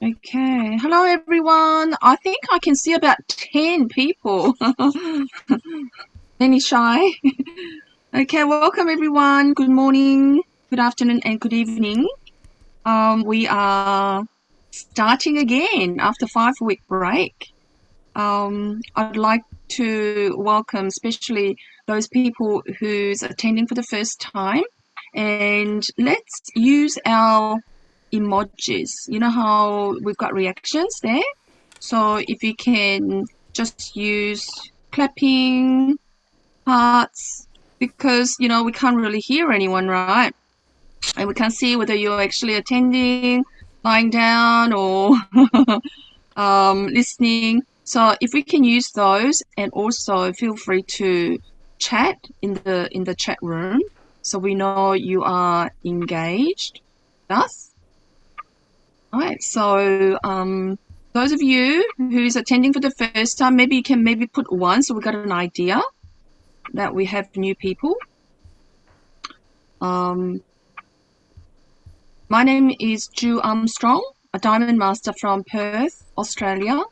Okay. Hello, everyone. I think I can see about 10 people. Any shy? Okay, welcome, everyone. Good morning, good afternoon, and good evening. We are starting again after 5-week break. I'd like to welcome especially those people who's attending for the first time. And let's use our emojis. You know how we've got reactions there? So if you can just use clapping, hearts, because, we can't really hear anyone, right? And we can't see whether you're actually attending, lying down, or listening. So if we can use those, and also feel free to chat in the chat room, so we know you are engaged with us. All right. So those of you who's attending for the first time, maybe you can put one, so we got an idea that we have new people. My name is Ju Armstrong, a Diamond Master from Perth, Australia,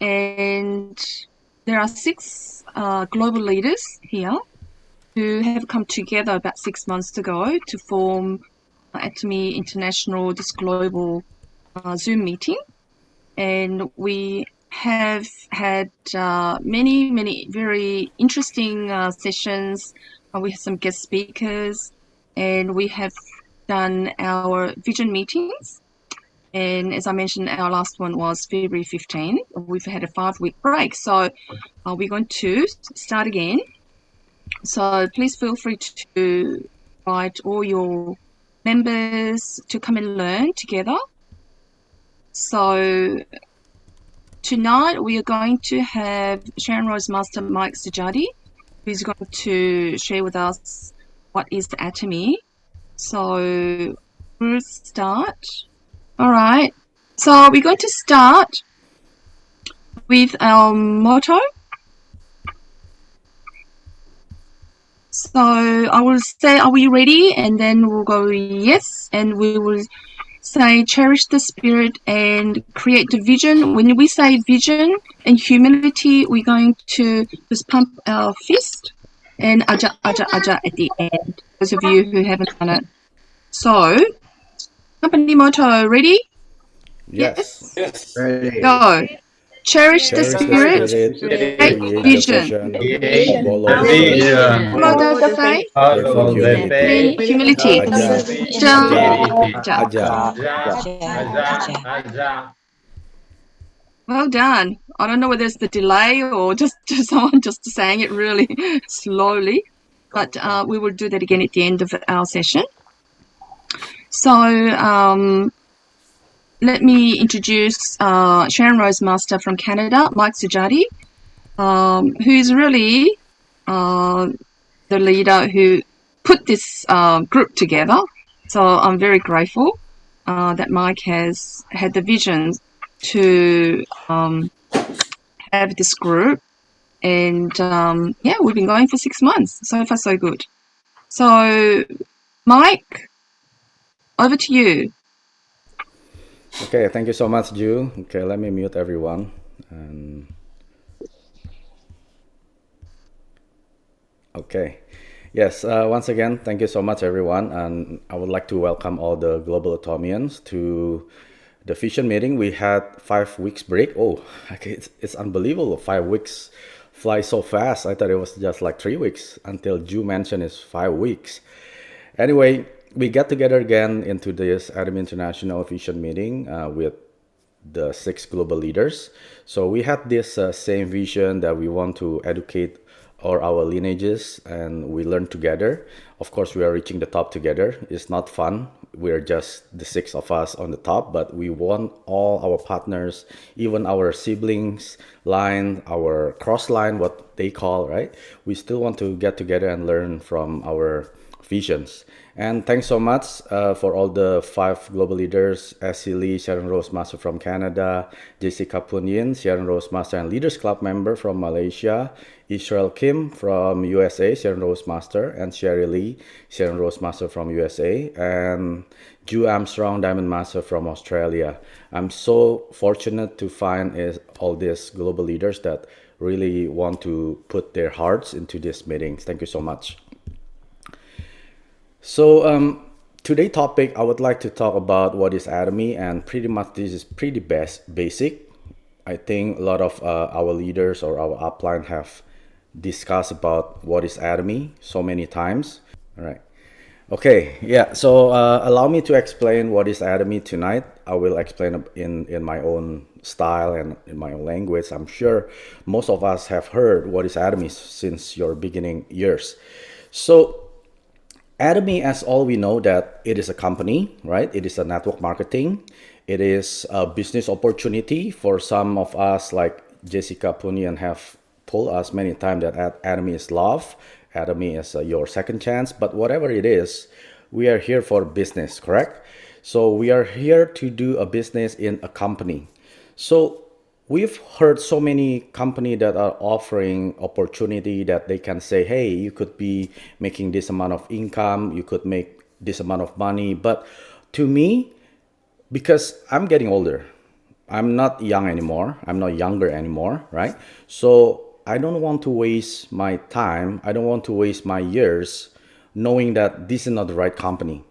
and there are 6 global leaders here who have come together about 6 months ago to form Atomy International, this global Zoom meeting. And we have had many very interesting sessions. We have some guest speakers, and we have done our vision meetings. And as I mentioned, our last one was February 15. We've had a 5-week break, so we're going to start again. So please feel free to invite all your members to come and learn together. So tonight we are going to have Sharon Rose Master Mike Surjadi, who's going to share with us what is the Atomy. So we'll start. All right. So we're going to start with our motto. So I will say, are we ready? And then we'll go yes, and we will say cherish the spirit and create the vision. When we say vision and humility, we're going to just pump our fist and aja aja aja at the end, those of you who haven't done it. So company motto, ready? Yes. Ready. Go. Cherish the spirit, create vision. Follow the faith, bring humility. Well done. I don't know whether it's the delay or just someone just saying it really slowly, but we will do that again at the end of our session. So let me introduce Sharon Rose Master from Canada, Mike Surjadi, who is really the leader who put this group together. So I'm very grateful that Mike has had the vision to have this group. And we've been going for 6 months. So far, so good. So, Mike, over to you. Okay, thank you so much, Ju. Okay, let me mute everyone. Okay. Yes, once again, thank you so much, everyone. And I would like to welcome all the global Atomians to the vision meeting. We had 5 weeks break. Oh, okay, it's unbelievable. 5 weeks fly so fast. I thought it was just like 3 weeks until Ju mentioned it's 5 weeks. Anyway, we got together again into this Atomy International Vision meeting with the 6 global leaders. So we had this same vision that we want to educate our lineages, and we learn together. Of course, we are reaching the top together. It's not fun. We're just the 6 of us on the top, but we want all our partners, even our siblings line, our cross line, what they call, right? We still want to get together and learn from our visions. And thanks so much for all the 5 global leaders: Essie Lee, Sharon Rose Master from Canada, Jessica Punyin, Sharon Rose Master and Leaders Club member from Malaysia, Israel Kim from USA, Sharon Rose Master, and Sherry Lee, Sharon Rose Master from USA, and Ju Armstrong, Diamond Master from Australia. I'm so fortunate to find all these global leaders that really want to put their hearts into these meetings. Thank you so much. So today topic, I would like to talk about what is Atomy, and pretty much this is pretty basic. I think a lot of our leaders or our upline have discussed about what is Atomy so many times. All right. Okay, yeah, so allow me to explain what is Atomy tonight. I will explain in my own style and in my own language. I'm sure most of us have heard what is Atomy since your beginning years. So Atomy, as all we know, that it is a company, right? It is a network marketing. It is a business opportunity for some of us, like Jessica Punyan have told us many times that Atomy is love. Atomy is your second chance. But whatever it is, we are here for business, correct? So we are here to do a business in a company. So we've heard so many companies that are offering opportunity that they can say, hey, you could be making this amount of income, you could make this amount of money. But to me, because I'm getting older, I'm not young anymore, I'm not younger anymore, right? So I don't want to waste my time, I don't want to waste my years knowing that this is not the right company.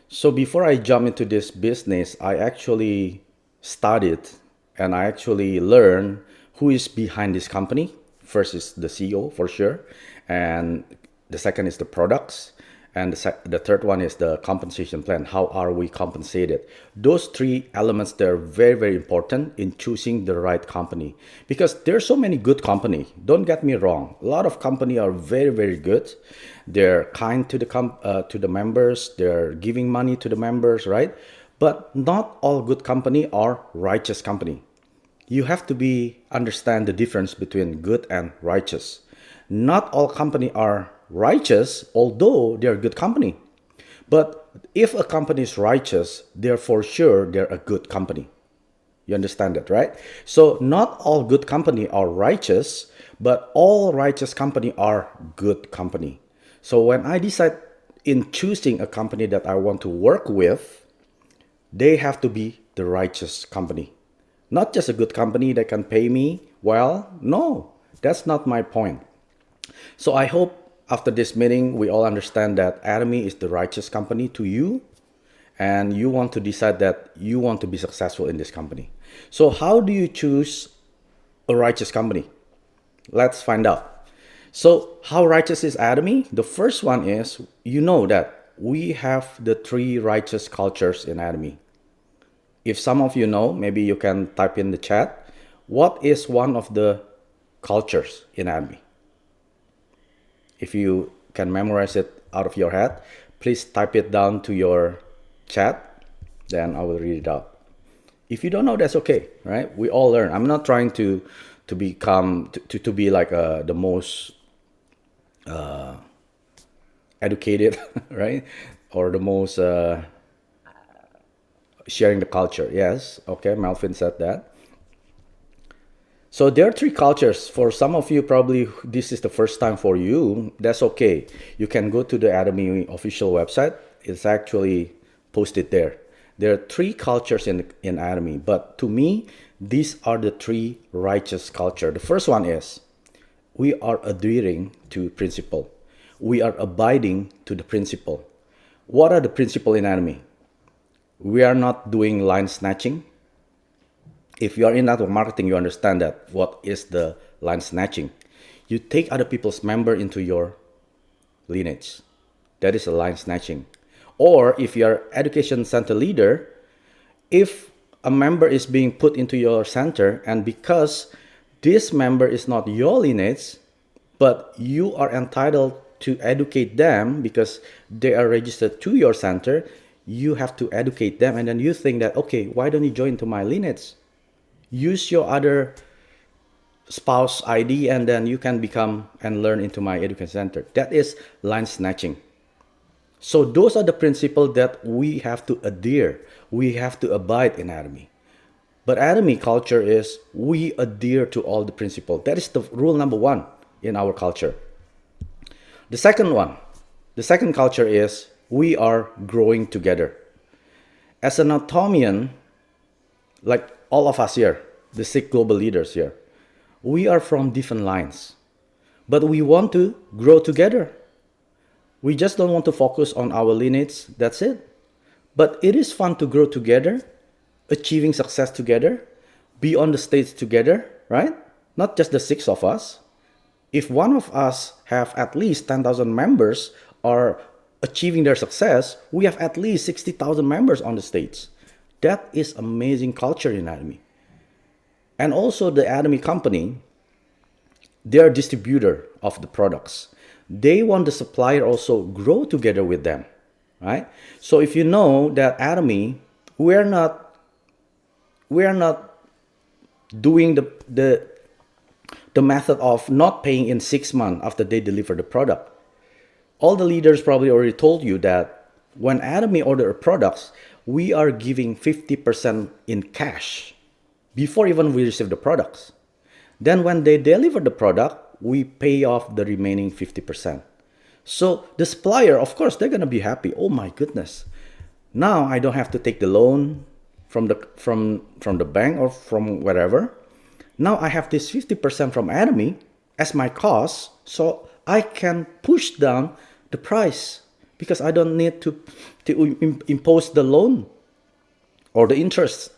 So before I jump into this business, I actually studied and I actually learned who is behind this company. First is the CEO for sure, and the second is the products, and the third one is the compensation plan. How are we compensated? Those 3 elements, they're very, very important in choosing the right company, because there's so many good company. Don't get me wrong. A lot of company are very, very good. They're kind to the members. They're giving money to the members, right? But not all good company are righteous company. You have to understand the difference between good and righteous. Not all company are righteous, although they're good company. But if a company is righteous, they're for sure they're a good company. You understand that, right? So not all good company are righteous, but all righteous company are good company. So when I decide in choosing a company that I want to work with, they have to be the righteous company. Not just a good company that can pay me well. No, that's not my point. So I hope after this meeting, we all understand that Atomy is the righteous company to you, and you want to decide that you want to be successful in this company. So how do you choose a righteous company? Let's find out. So how righteous is Atomy? The first one is, you know that we have the 3 righteous cultures in Atomy. If some of you know, maybe you can type in the chat, what is one of the cultures in Atomy? If you can memorize it out of your head, please type it down to your chat, then I will read it out. If you don't know, that's okay, right? We all learn. I'm not trying to become, to be like the most educated, right? Or the most sharing the culture. Yes, okay, Melvin said that. So there are 3 cultures. For some of you, probably this is the first time for you. That's okay. You can go to the Atomy official website. It's actually posted there. There are 3 cultures in Atomy, but to me, these are the 3 righteous culture. The first one is, we are adhering to principle. We are abiding to the principle. What are the principle in Atomy? We are not doing line snatching. If you are in network marketing, you understand that what is the line snatching. You take other people's member into your lineage. That is a line snatching. Or if you are education center leader, if a member is being put into your center, and because this member is not your lineage, but you are entitled to educate them because they are registered to your center, you have to educate them, and then you think that, okay, why don't you join to my lineage? Use your other spouse ID, and then you can become and learn into my education center. That is line snatching. So those are the principles that we have to adhere, we have to abide in Atomy. But Atomy culture is we adhere to all the principles. That is the rule number one in our culture. The second one, the second culture is we are growing together. As an Atomian, like all of us here, the 6 global leaders here, we are from different lines, but we want to grow together. We just don't want to focus on our lineage, that's it. But it is fun to grow together, achieving success together, be on the stage together, right? Not just the 6 of us. If one of us have at least 10,000 members or achieving their success, we have at least 60,000 members on the stage. That is amazing culture in Atomy. And also the Atomy company, they are distributor of the products. They want the supplier also grow together with them, right? So if you know that Atomy, we're not doing the method of not paying in 6 months after they deliver the product. All the leaders probably already told you that when Atomy order products, we are giving 50% in cash before even we receive the products. Then when they deliver the product, we pay off the remaining 50%. So the supplier, of course, they're gonna be happy. Oh my goodness. Now I don't have to take the loan from the bank or from wherever. Now I have this 50% from Atomy as my cost, so I can push down the price because I don't need to impose the loan or the interest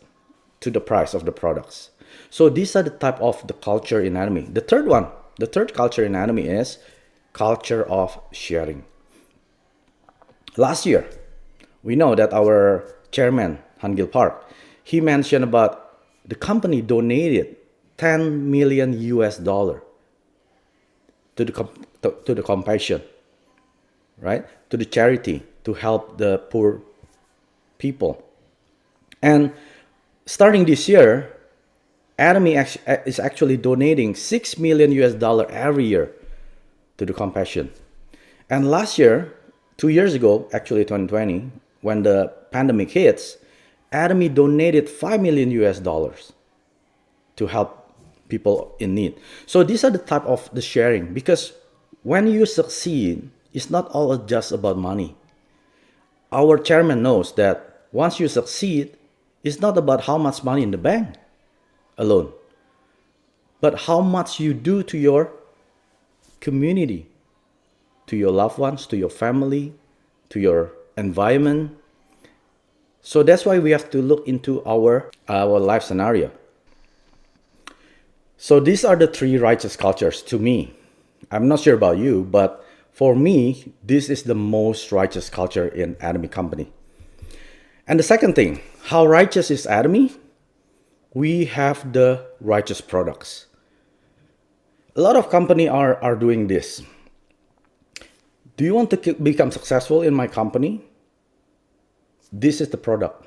to the price of the products. So these are the type of the culture in Atomy. The third culture in Atomy is culture of sharing. Last year, we know that our chairman, Han-Gil Park, he mentioned about the company donated 10 million US dollar to the compassion, right? To the charity to help the poor people. And starting this year, Atomy is actually donating 6 million US dollar every year to the compassion. And last year, 2 years ago, actually 2020, when the pandemic hits, Atomy donated 5 million US dollars to help people in need. So these are the type of the sharing, because when you succeed, it's not all just about money. Our chairman knows that once you succeed, it's not about how much money in the bank alone, but how much you do to your community, to your loved ones, to your family, to your environment. So that's why we have to look into our life scenario. So these are the 3 righteous cultures to me. I'm not sure about you, but for me, this is the most righteous culture in Atomy company. And the second thing, how righteous is Atomy? We have the righteous products. A lot of company are doing this. Do you want to become successful in my company? This is the product.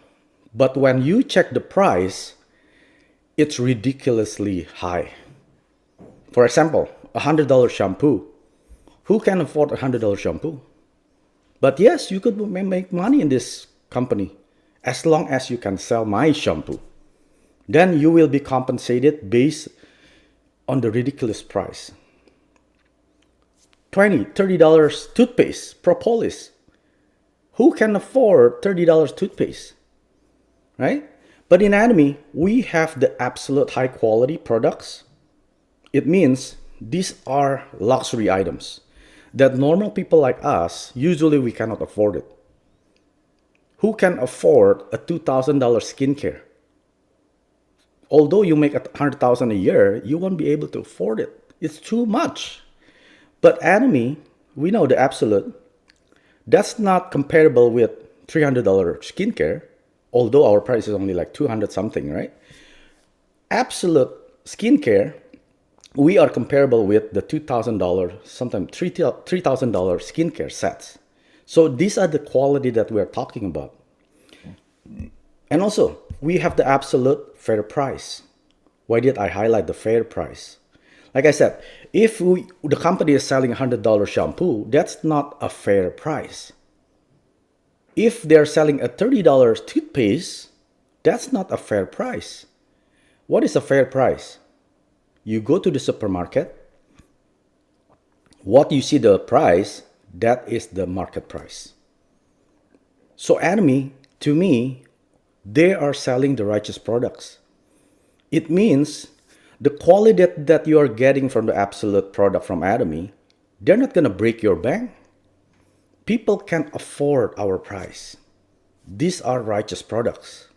But when you check the price, it's ridiculously high. For example, $100 shampoo. Who can afford $100 shampoo? But yes, you could make money in this company as long as you can sell my shampoo. Then you will be compensated based on the ridiculous price. $20, $30 toothpaste, propolis. Who can afford $30 toothpaste? Right? But in Atomy, we have the absolute high quality products. It means these are luxury items that normal people like us, usually we cannot afford it. Who can afford a $2,000 skincare? Although you make $100,000 a year, you won't be able to afford it. It's too much. But Atomy, we know the absolute, that's not comparable with $300 skincare, although our price is only like 200 something, right? Absolute skincare, we are comparable with the $2,000, sometimes $3,000 skincare sets. So these are the quality that we're talking about. And also, we have the absolute fair price. Why did I highlight the fair price? Like I said, if the company is selling $100 shampoo, that's not a fair price. If they're selling a $30 toothpaste, that's not a fair price. What is a fair price? You go to the supermarket, what you see the price, that is the market price. So Atomy, to me, they are selling the righteous products. It means the quality that you are getting from the absolute product from Atomy, they're not going to break your bank. People can afford our price. These are righteous products.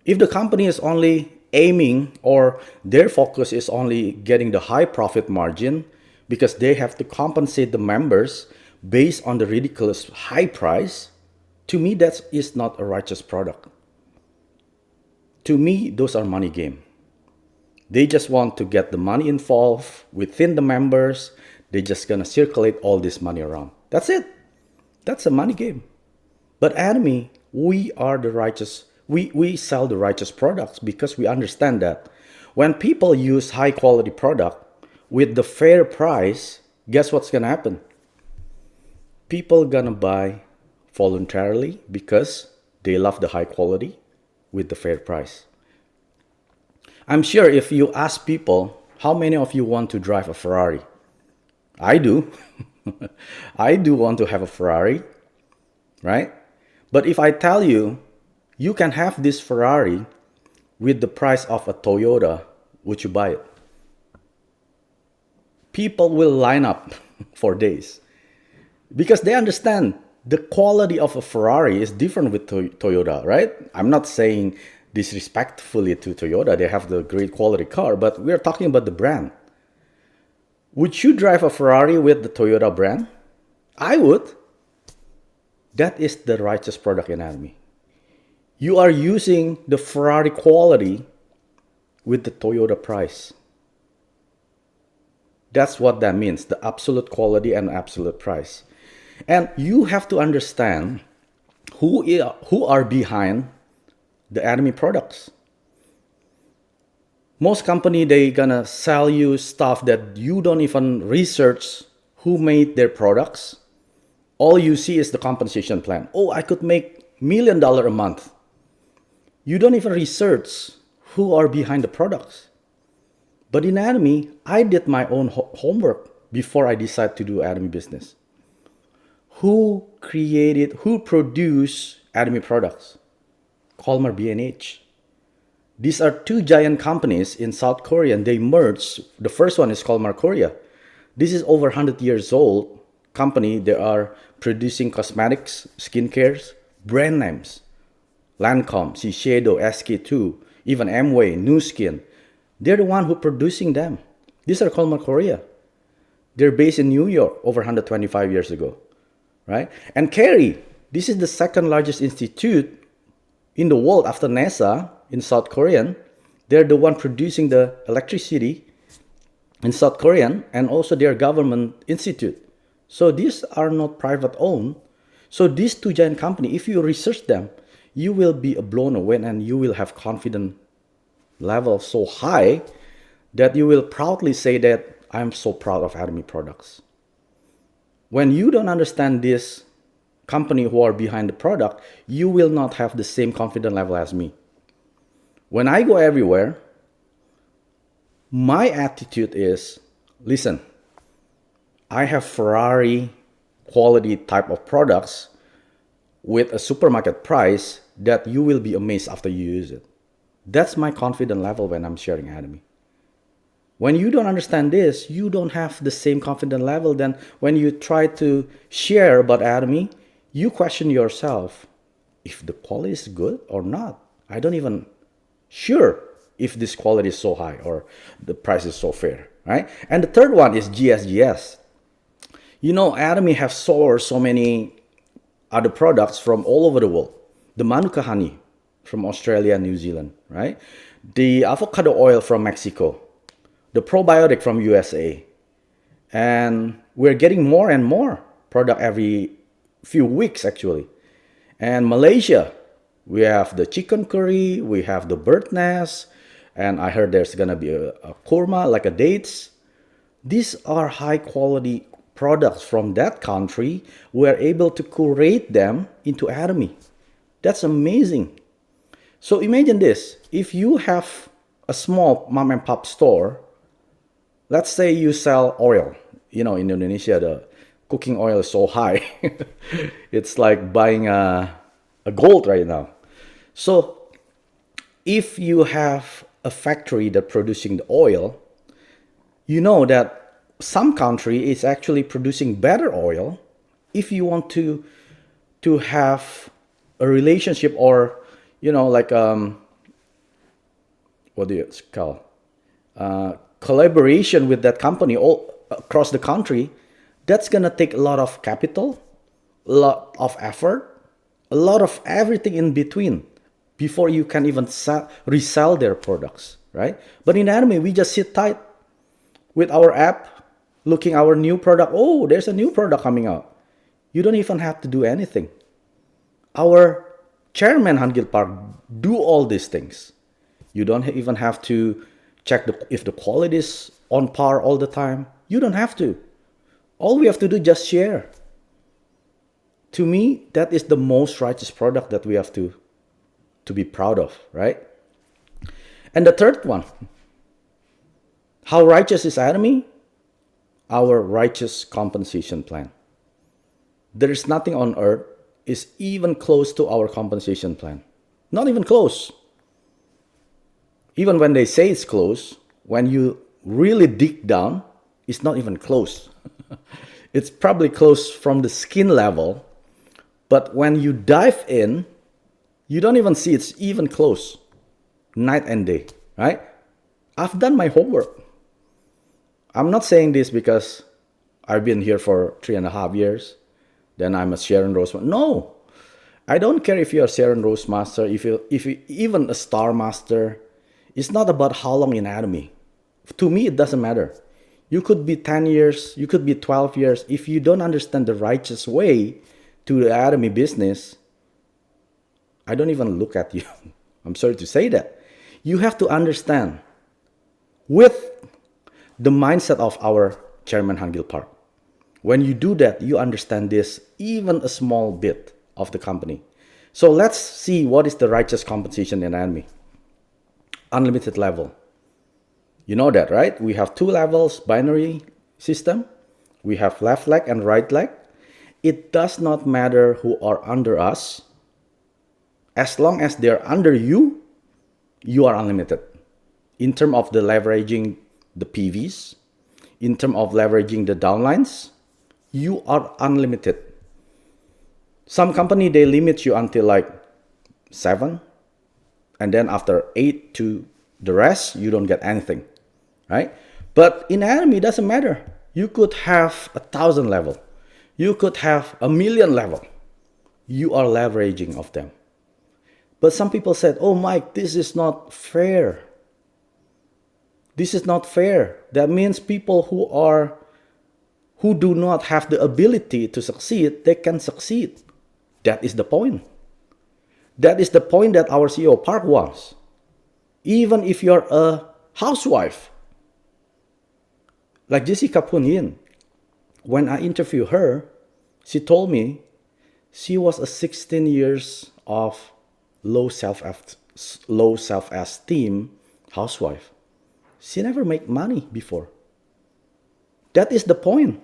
If the company is only aiming or their focus is only getting the high profit margin because they have to compensate the members based on the ridiculous high price, to me that is not a righteous product. To me, those are money game. They just want to get the money involved within the members. They're just gonna circulate all this money around. That's it. That's a money game. But Atomy, we are the righteous. We sell the righteous products because we understand that when people use high quality product with the fair price, guess what's gonna happen? People gonna buy voluntarily because they love the high quality with the fair price. I'm sure if you ask people, how many of you want to drive a Ferrari? I do. I do want to have a Ferrari, right? But if I tell you, you can have this Ferrari with the price of a Toyota, would you buy it? People will line up for days because they understand the quality of a Ferrari is different with Toyota, right? I'm not saying disrespectfully to Toyota, they have the great quality car, but we're talking about the brand. Would you drive a Ferrari with the Toyota brand? I would. That is the righteous product anatomy. You are using the Ferrari quality with the Toyota price. That's what that means, the absolute quality and absolute price. And you have to understand who are behind the Atomy products. Most company, they gonna sell you stuff that you don't even research who made their products. All you see is the compensation plan. Oh, I could make $1 million a month. You don't even research who are behind the products. But in Atomy, I did my own homework before I decided to do Atomy business. Who produced Atomy products? Colmar B&H. These are two giant companies in South Korea and they merged. The first one is Colmar Korea. This is over 100 years old company. They are producing cosmetics, skincare, brand names. Lancome, Shiseido, SK2, even Amway, Nu Skin. They're the one who producing them. These are Colmar Korea. They're based in New York over 125 years ago, right? And Kerry, this is the second largest institute in the world after NASA in South Korean. They're the one producing the electricity in South Korean and also their government institute. So these are not private owned. So these two giant companies, if you research them, you will be blown away and you will have confidence level so high that you will proudly say that I'm so proud of Atomy products. When you don't understand this company who are behind the product, you will not have the same confidence level as me. When I go everywhere, my attitude is, listen, I have Ferrari quality type of products with a supermarket price that you will be amazed after you use it. That's my confidence level when I'm sharing Atomy. When you don't understand this, you don't have the same confidence level. Then when you try to share about Atomy, you question yourself if the quality is good or not. I don't even sure if this quality is so high or the price is so fair, right? And the third one is GSGS. You know, Atomy have sourced so many other products from all over the world. The Manuka honey from Australia and New Zealand, right? The avocado oil from Mexico, the probiotic from USA. And we're getting more and more product every few weeks actually. And Malaysia, we have the chicken curry, we have the bird nest, and I heard there's gonna be a kurma, like a dates. These are high quality products from that country, we're able to curate them into Atomy. That's amazing. So imagine this, if you have a small mom and pop store, let's say you sell oil. In Indonesia, the cooking oil is so high. It's like buying a gold right now. So if you have a factory that producing the oil, you know that some country is actually producing better oil. If you want to have a relationship, or like what do you call collaboration with that company all across the country, that's gonna take a lot of capital, a lot of effort, a lot of everything in between before you can even resell their products, right? But in Atomy, we just sit tight with our app, looking our new product. Oh, there's a new product coming out. You don't even have to do anything. Our chairman Han Gil Park do all these things. You don't even have to check if the quality is on par all the time. You don't have to. All we have to do is just share. To me, that is the most righteous product that we have to be proud of, right? And the third one, how righteous is Atomy? Our righteous compensation plan. There is nothing on earth is even close to our compensation plan. Not even close. Even when they say it's close, when you really dig down, it's not even close. It's probably close from the skin level, but when you dive in, you don't even see it's even close. Night and day, right? I've done my homework. I'm not saying this because I've been here for 3.5 years, then I'm a Sharon Rose. No, I don't care if you're a Sharon Rose Master, if you even a Star Master. It's not about how long in Atomy. To me, it doesn't matter. You could be 10 years, you could be 12 years. If you don't understand the righteous way to the Atomy business, I don't even look at you. I'm sorry to say that. You have to understand with the mindset of our chairman Han Gil Park. When you do that, you understand this, even a small bit of the company. So let's see what is the righteous compensation in Atomy. Unlimited level. You know that, right? We have 2 levels, binary system. We have left leg and right leg. It does not matter who are under us. As long as they're under you, you are unlimited. In terms of the leveraging the PVs, in terms of leveraging the downlines, you are unlimited. Some company, they limit you until like 7. And then after 8 to the rest, you don't get anything, right? But in Atomy, it doesn't matter. You could have 1,000 level. You could have 1,000,000 level. You are leveraging of them. But some people said, oh, Mike, this is not fair. This is not fair. That means people who do not have the ability to succeed, they can succeed. That is the point. That is the point that our CEO Park wants. Even if you're a housewife, like Jessica Poon Yin, when I interviewed her, she told me she was a 16 years of low self-esteem housewife. She never made money before. That is the point.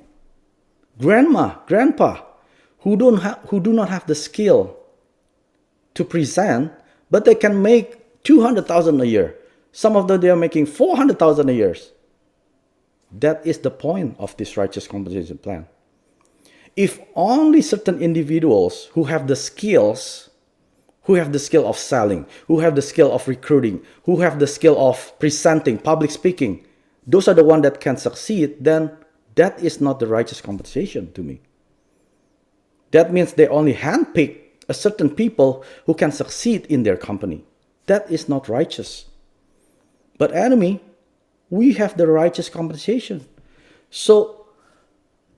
Grandma, grandpa, who do not have the skill to present, but they can make 200,000 a year. Some of them, they are making 400,000 a year. That is the point of this righteous compensation plan. If only certain individuals who have the skills, who have the skill of selling, who have the skill of recruiting, who have the skill of presenting, public speaking, those are the ones that can succeed, then that is not the righteous compensation to me. That means they only handpick a certain people who can succeed in their company. That is not righteous. But Atomy, we have the righteous compensation. So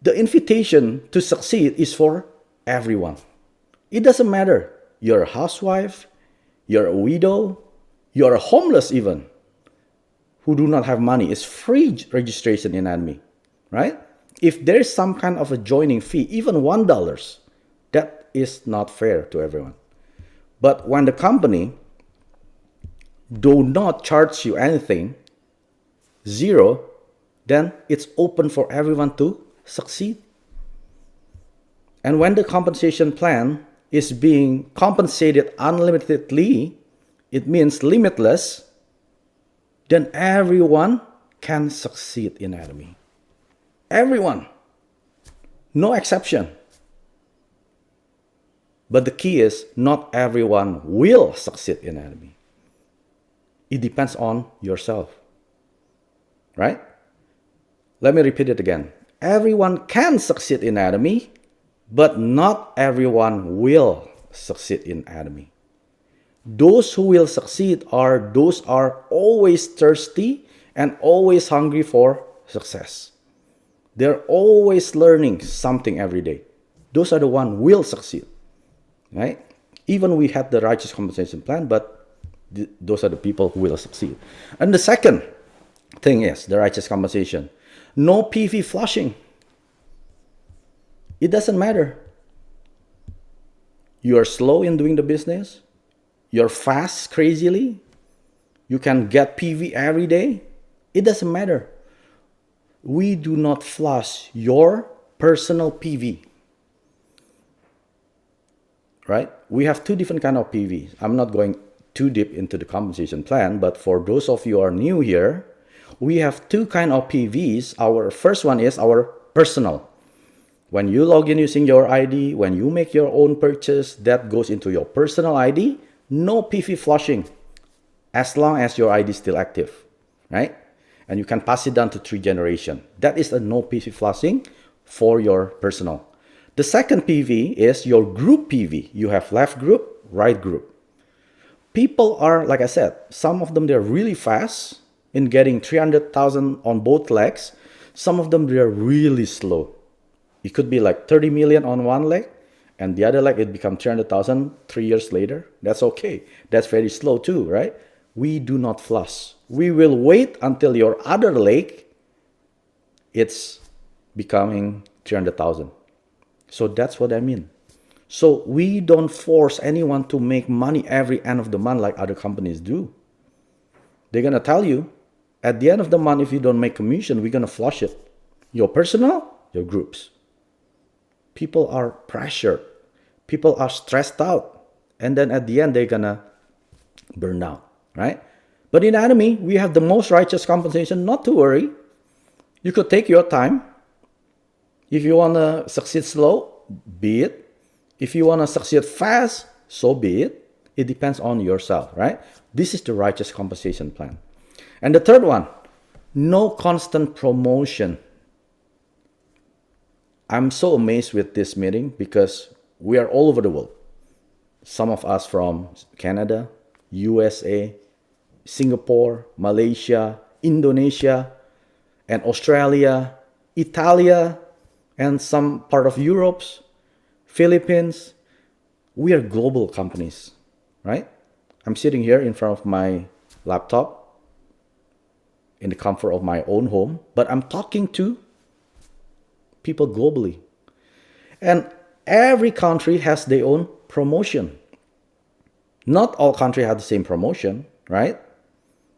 the invitation to succeed is for everyone. It doesn't matter. You're a housewife, you're a widow, you're a homeless even, who do not have money. It's free registration in Atomy, right? If there's some kind of a joining fee, even $1, that is not fair to everyone. But when the company do not charge you anything, zero, then it's open for everyone to succeed. And when the compensation plan is being compensated unlimitedly, it means limitless, then everyone can succeed in Atomy. Everyone. No exception. But the key is not everyone will succeed in Atomy. It depends on yourself. Right? Let me repeat it again. Everyone can succeed in Atomy, but not everyone will succeed in Atomy. Those who will succeed are those are always thirsty and always hungry for success. They're always learning something every day. Those are the ones who will succeed. Right? Even we had the righteous compensation plan, but those are the people who will succeed. And the second thing is the righteous compensation. No PV flushing. It doesn't matter. You are slow in doing the business. You're fast crazily. You can get PV every day. It doesn't matter. We do not flush your personal PV. Right? We have two different kind of PVs. I'm not going too deep into the compensation plan, but for those of you who are new here, we have two kind of PVs. Our first one is our personal. When you log in using your ID, when you make your own purchase, that goes into your personal ID. No PV flushing as long as your ID is still active, right? And you can pass it down to 3 generations. That is a no PV flushing for your personal. The second PV is your group PV. You have left group, right group. People are, like I said, some of them, they're really fast in getting 300,000 on both legs. Some of them, they're really slow. It could be like 30 million on one leg, and the other leg, it becomes 300,000 3 years later. That's okay. That's very slow too, right? We do not flush. We will wait until your other leg, it's becoming 300,000. So that's what I mean. So we don't force anyone to make money every end of the month like other companies do. They're going to tell you, at the end of the month, if you don't make commission, we're going to flush it. Your personal, your groups. People are pressured. People are stressed out. And then at the end, they're going to burn out, right? But in Atomy, we have the most righteous compensation. Not to worry. You could take your time. If you want to succeed slow, be it. If you want to succeed fast, so be it. It depends on yourself, right? This is the righteous compensation plan. And the third one, no constant promotion. I'm so amazed with this meeting because we are all over the world. Some of us from Canada, USA, Singapore, Malaysia, Indonesia, and Australia, Italy, and some part of Europe, Philippines. We are global companies, right? I'm sitting here in front of my laptop in the comfort of my own home, but I'm talking to people globally. And every country has their own promotion. Not all countries have the same promotion, right?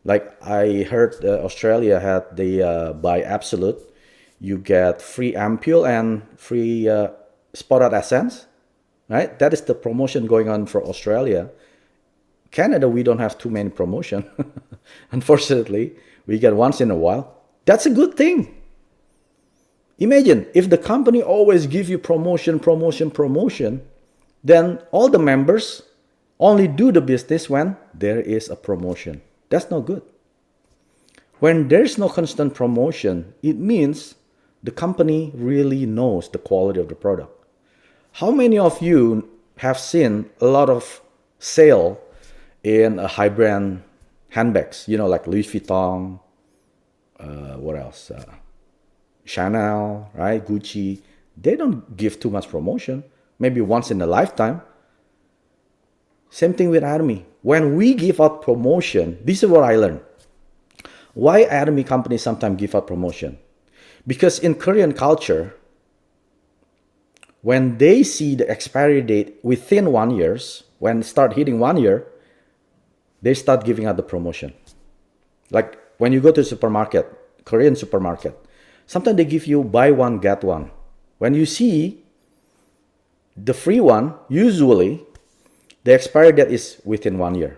Like I heard Australia had the by Absolute, you get free ampule and free spotted essence, right? That is the promotion going on for Australia. Canada, we don't have too many promotion. Unfortunately, we get once in a while. That's a good thing. Imagine if the company always give you promotion, then all the members only do the business when there is a promotion. That's not good. When there's no constant promotion, it means the company really knows the quality of the product. How many of you have seen a lot of sale in high brand handbags? You know, like Louis Vuitton, what else? Chanel, right? Gucci. They don't give too much promotion. Maybe once in a lifetime. Same thing with Atomy. When we give out promotion, this is what I learned. Why Atomy companies sometimes give out promotion? Because in Korean culture, when they see the expiry date within 1 year, when start hitting 1 year, they start giving out the promotion. Like when you go to supermarket, Korean supermarket, sometimes they give you buy one, get one. When you see the free one, usually the expiry date is within 1 year.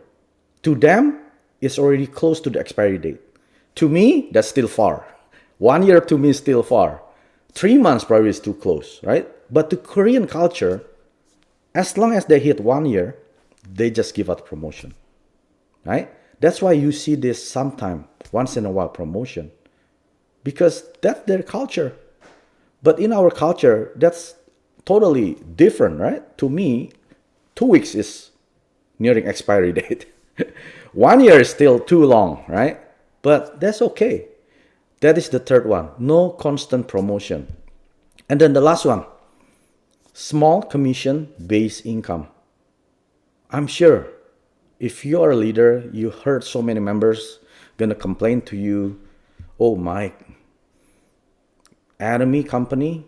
To them, it's already close to the expiry date. To me, that's still far. 1 year to me is still far. 3 months probably is too close, right? But to Korean culture, as long as they hit 1 year, they just give out promotion, right? That's why you see this sometime, once in a while promotion, because that's their culture. But in our culture, that's totally different, right? To me, 2 weeks is nearing expiry date. 1 year is still too long, right? But that's okay. That is the third one. No constant promotion. And then the last one, small commission-based income. I'm sure if you are a leader, you heard so many members gonna complain to you, oh, my Atomy company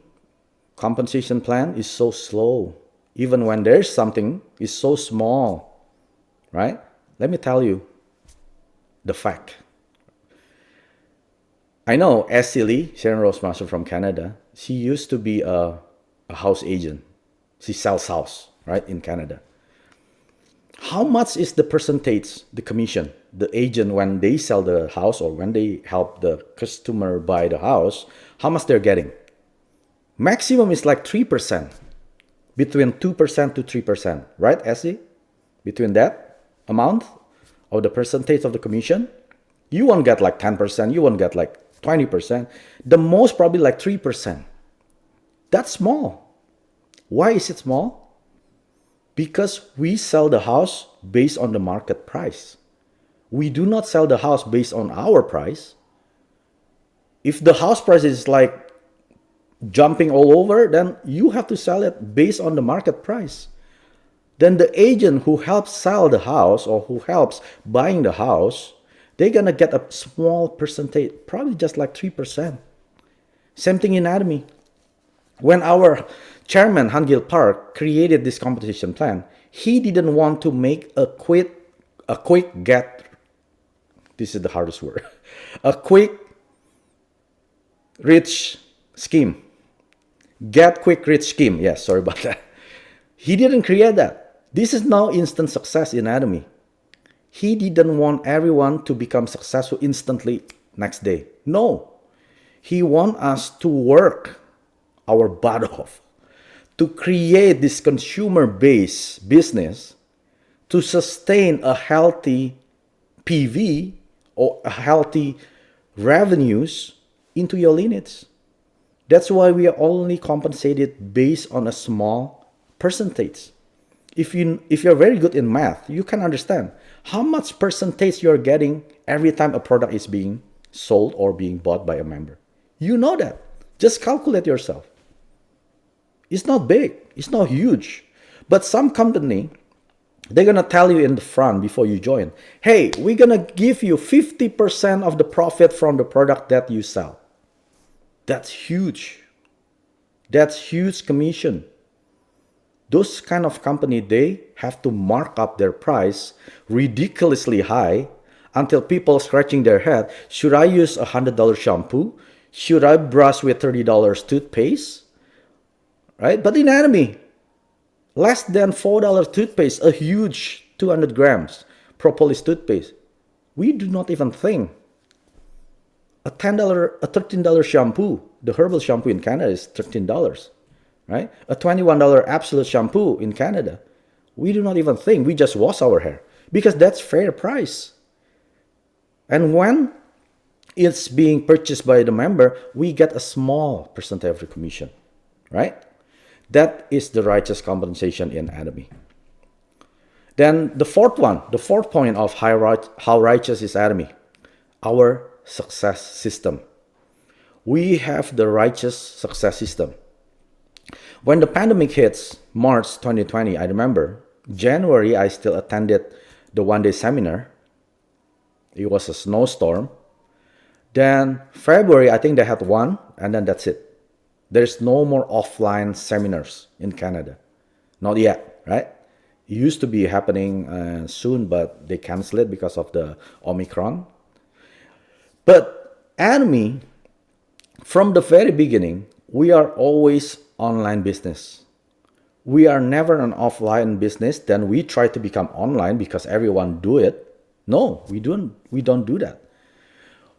compensation plan is so slow. Even when there's something, it's so small, right? Let me tell you the fact. I know Essie Lee, Sharon Rosemaster from Canada, she used to be a house agent. She sells house, right, in Canada. How much is the percentage, the commission, the agent when they sell the house or when they help the customer buy the house, how much they're getting? Maximum is like 3%, between 2% to 3%, right, Essie? Between that amount of the percentage of the commission, you won't get like 10%, you won't get like 20%. The most probably like 3%. That's small. Why is it small? Because we sell the house based on the market price. We do not sell the house based on our price. If the house price is like jumping all over, then you have to sell it based on the market price. Then the agent who helps sell the house or who helps buying the house, they're going to get a small percentage, probably just like 3%. Same thing in Atomy. When our chairman, Han-Gil Park, created this compensation plan, he didn't want to make a quick get, this is the hardest word, a quick rich scheme. Get quick rich scheme. Yes, sorry about that. He didn't create that. This is now instant success in Atomy. He didn't want everyone to become successful instantly next day. No. He wants us to work our butt off to create this consumer-based business to sustain a healthy PV or a healthy revenues into your lineage. That's why we are only compensated based on a small percentage. If you're very good in math, you can understand how much percentage you're getting every time a product is being sold or being bought by a member. You know that. Just calculate yourself. It's not big. It's not huge. But some company, they're going to tell you in the front before you join, hey, we're going to give you 50% of the profit from the product that you sell. That's huge. That's huge commission. Those kind of company, they have to mark up their price ridiculously high until people scratching their head. Should I use a $100 shampoo? Should I brush with $30 toothpaste? Right? But in Atomy, less than $4 toothpaste, a huge 200 grams propolis toothpaste, we do not even think. A $13 shampoo, the herbal shampoo in Canada is $13, right? A $21 Absolute shampoo in Canada, we do not even think. We just wash our hair because that's fair price. And when it's being purchased by the member, we get a small percentage of the commission, right? That is the righteous compensation in Atomy. Then the fourth point of how righteous is Atomy, our success system. We have the righteous success system. When the pandemic hits March 2020, I remember January, I still attended the one-day seminar. It was a snowstorm. Then February, I think they had one and then that's it. There's no more offline seminars in Canada. Not yet, right? It used to be happening soon, but they canceled it because of the Omicron. But Atomy, from the very beginning, we are always online business. We are never an offline business. Then we try to become online because everyone do it. No, we don't. We don't do that.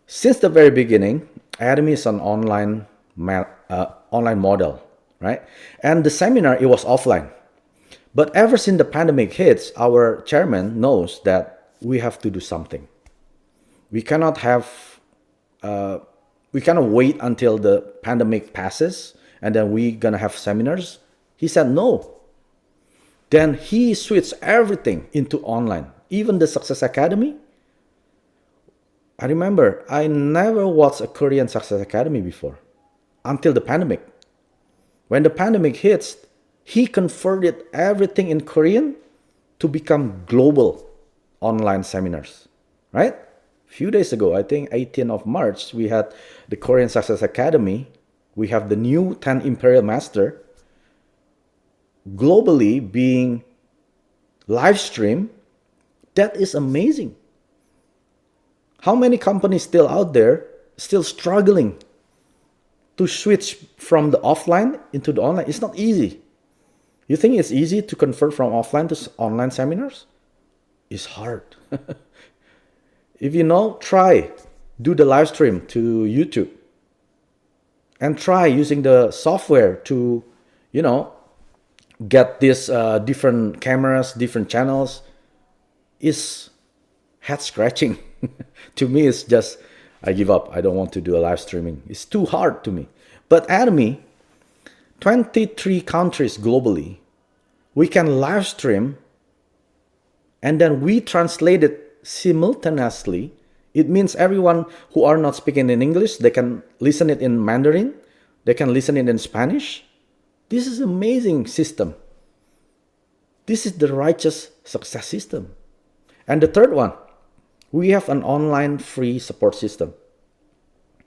Since the very beginning, Atomy is an online model, right? And the seminar, it was offline. But ever since the pandemic hits, our chairman knows that we have to do something. We cannot wait until the pandemic passes and then we're gonna have seminars. He said no. Then he switched everything into online, even the Success Academy. I remember I never watched a Korean Success Academy before until the pandemic. When the pandemic hits, he converted everything in Korean to become global online seminars, right? A few days ago, I think 18th of March, we had the Korean Success Academy. We have the new 10 Imperial Master globally being live streamed. That is amazing. How many companies still out there still struggling to switch from the offline into the online? It's not easy. You think it's easy to convert from offline to online seminars? It's hard. If you know, try. Do the live stream to YouTube. And try using the software to, get these different cameras, different channels. It's head scratching. To me, it's just, I give up. I don't want to do a live streaming. It's too hard to me. But Atomy, 23 countries globally, we can live stream and then we translate it simultaneously. It means everyone who are not speaking in English, they can listen it in Mandarin, they can listen it in Spanish. This is an amazing system. This is the righteous success system. And the third one, we have an online free support system,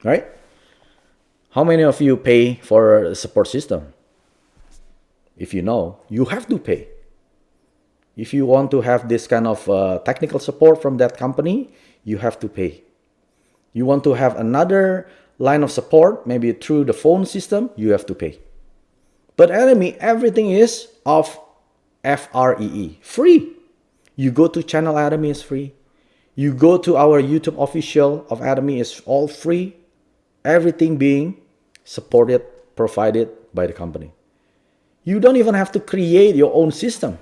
right? How many of you pay for a support system? If you know, you have to pay. If you want to have this kind of technical support from that company, you have to pay. You want to have another line of support, maybe through the phone system, you have to pay. But Atomy, everything is of FREE, free. You go to channel Atomy, is free. You go to our YouTube official of Atomy, is all free. Everything being supported, provided by the company. You don't even have to create your own system.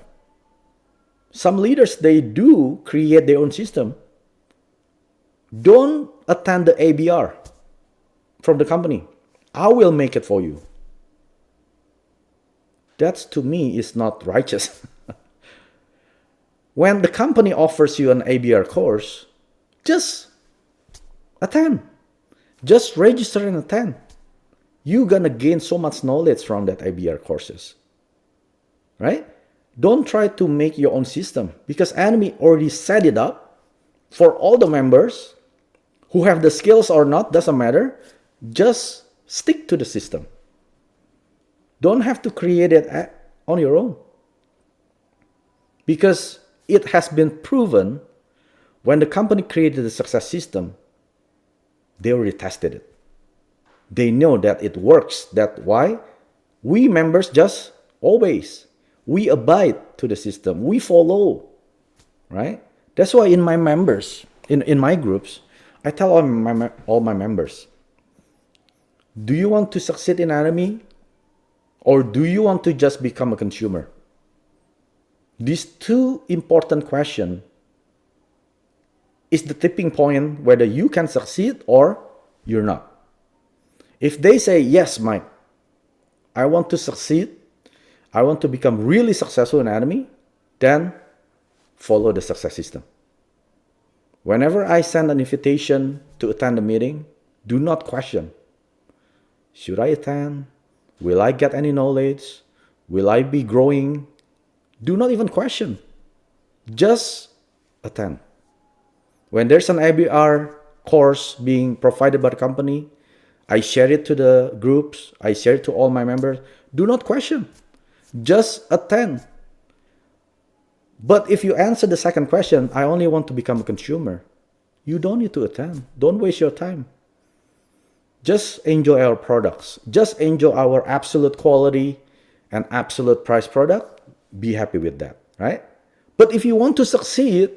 Some leaders, they do create their own system. Don't attend the ABR from the company. I will make it for you. That to me is not righteous. When the company offers you an ABR course, just attend. Just register and attend. You're gonna gain so much knowledge from that ABR courses, right? Don't try to make your own system because Atomy already set it up for all the members who have the skills or not, doesn't matter. Just stick to the system. Don't have to create it on your own because it has been proven when the company created the success system, they already tested it. They know that it works. That's why we members just always, we abide to the system. We follow, right? That's why in my members, in my groups, I tell all my members, do you want to succeed in Atomy or do you want to just become a consumer? These two important questions is the tipping point whether you can succeed or you're not. If they say, yes, Mike, I want to succeed, I want to become really successful in Atomy, then follow the success system. Whenever I send an invitation to attend a meeting, do not question. Should I attend? Will I get any knowledge? Will I be growing? Do not even question. Just attend. When there's an ABR course being provided by the company, I share it to the groups. I share it to all my members. Do not question. Just attend. But if you answer the second question, I only want to become a consumer, you don't need to attend. Don't waste your time. Just enjoy our products. Just enjoy our absolute quality and absolute price product. Be happy with that, right? But if you want to succeed,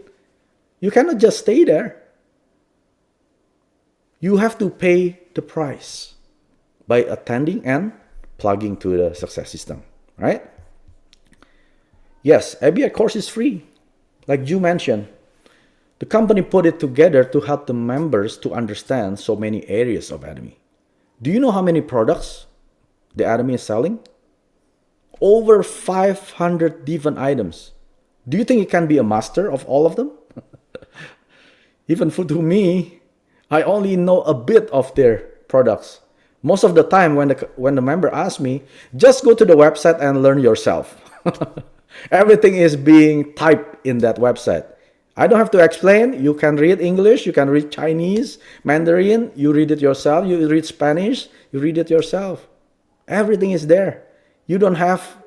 you cannot just stay there. You have to pay the price by attending and plugging to the success system, right? Yes, ABI course is free. Like you mentioned, the company put it together to help the members to understand so many areas of Atomy. Do you know how many products the Atomy is selling? Over 500 different items. Do you think you can be a master of all of them? Even to me, I only know a bit of their products. Most of the time when the member asks me, just go to the website and learn yourself. Everything is being typed in that website. I don't have to explain. You can read English, you can read Chinese, Mandarin, you read it yourself. You read Spanish, you read it yourself. Everything is there. You don't have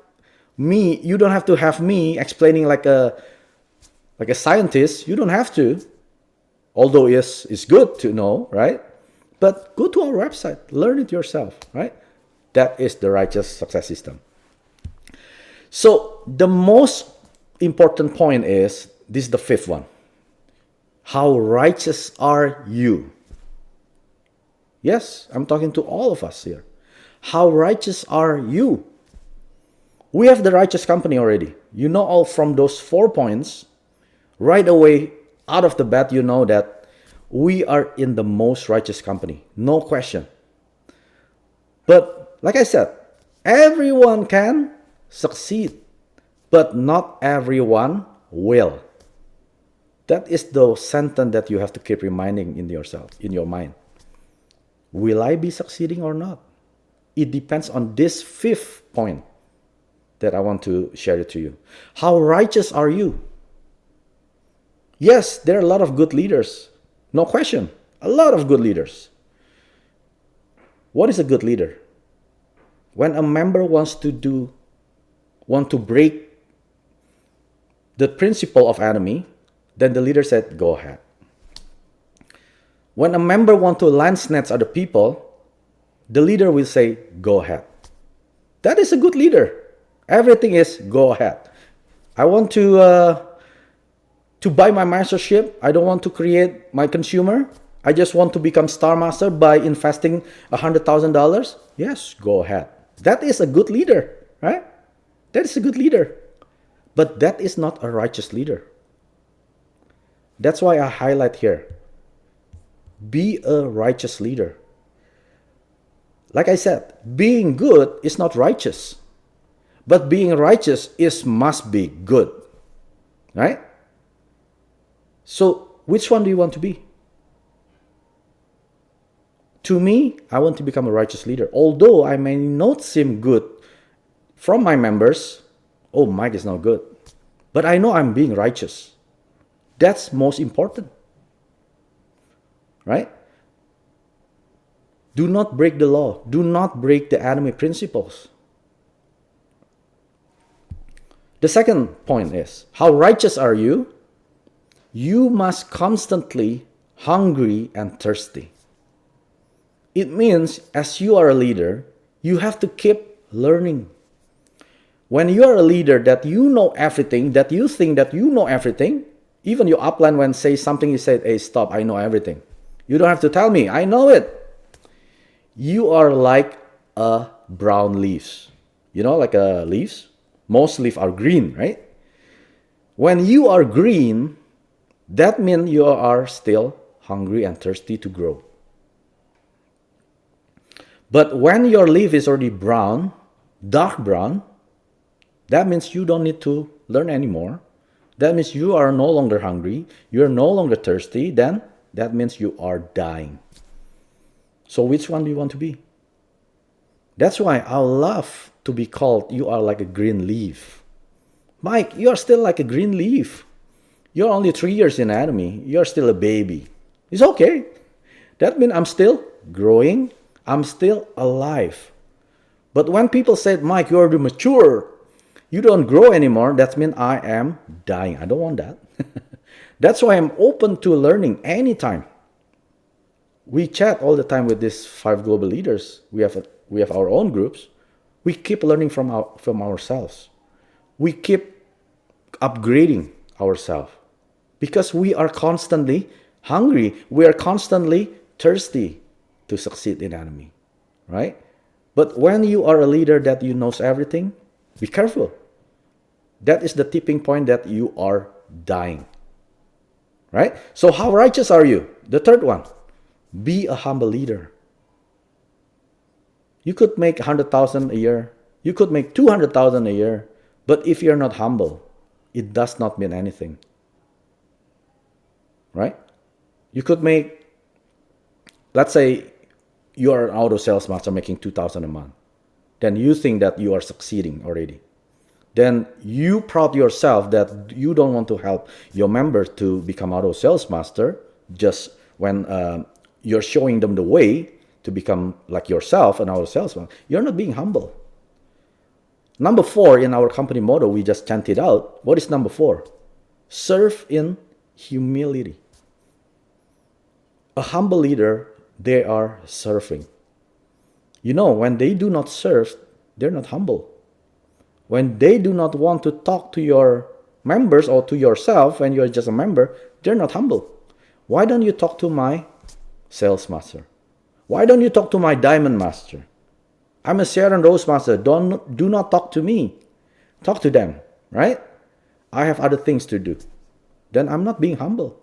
to have me explaining like a scientist. You don't have to. Although it's good to know, right? But go to our website, learn it yourself, right? That is the righteous success system. So the most important point is, this is the fifth one. How righteous are you? Yes, I'm talking to all of us here. How righteous are you? We have the righteous company already. You know, all from those 4 points, right away, out of the bat, you know that we are in the most righteous company. No question. But like I said, everyone can succeed, but not everyone will. That is the sentence that you have to keep reminding in yourself, in your mind. Will I be succeeding or not? It depends on this fifth point that I want to share it to you. How righteous are you? Yes, there are a lot of good leaders. No question. A lot of good leaders. What is a good leader? When a member wants to break the principle of Atomy, then the leader said, go ahead. When a member wants to land snatch other people, the leader will say, go ahead. That is a good leader. Everything is go ahead. I want to buy my mastership. I don't want to create my consumer. I just want to become Star Master by investing $100,000. Yes, go ahead. That is a good leader, right? That is a good leader. But that is not a righteous leader. That's why I highlight here. Be a righteous leader. Like I said, being good is not righteous. But being righteous must be good. Right? So, which one do you want to be? To me, I want to become a righteous leader. Although I may not seem good from my members, oh, Mike is not good. But I know I'm being righteous. That's most important. Right? Do not break the law. Do not break the Atomy principles. The second point is, how righteous are you? You must constantly hungry and thirsty. It means as you are a leader, you have to keep learning. When you are a leader that you know everything, that you think that you know everything, even your upline when say something, you say, hey, stop, I know everything. You don't have to tell me, I know it. You are like a brown leaves. You know, like a leaves? Most leaves are green, right? When you are green, that means you are still hungry and thirsty to grow. But when your leaf is already brown, dark brown, that means you don't need to learn anymore. That means you are no longer hungry. You are no longer thirsty. Then that means you are dying. So which one do you want to be? That's why I love to be called, you are like a green leaf. Mike, you are still like a green leaf. You're only 3 years in Atomy. You're still a baby. It's okay. That means I'm still growing. I'm still alive. But when people said, Mike, you're the mature, you don't grow anymore, that means I am dying. I don't want that. That's why I'm open to learning anytime. We chat all the time with these 5 global leaders. We have our own groups. We keep learning from ourselves. We keep upgrading ourselves because we are constantly hungry. We are constantly thirsty to succeed in Atomy, right? But when you are a leader that you knows everything, be careful. That is the tipping point that you are dying, right? So how righteous are you? The third one, be a humble leader. You could make 100,000 a year. You could make 200,000 a year. But if you're not humble, it does not mean anything, right? You could make, let's say you are an auto sales master making 2,000 a month. Then you think that you are succeeding already. Then you proud yourself that you don't want to help your members to become auto sales master just when you're showing them the way to become like yourself an auto salesman. You're not being humble. Number 4 in our company motto, we just chanted out. What is number 4? Serve in humility. A humble leader, they are serving. You know, when they do not serve, they're not humble. When they do not want to talk to your members or to yourself when you're just a member, they're not humble. Why don't you talk to my sales master? Why don't you talk to my diamond master? I'm a Sierra and Rose master. Do not talk to me. Talk to them, right? I have other things to do. Then I'm not being humble.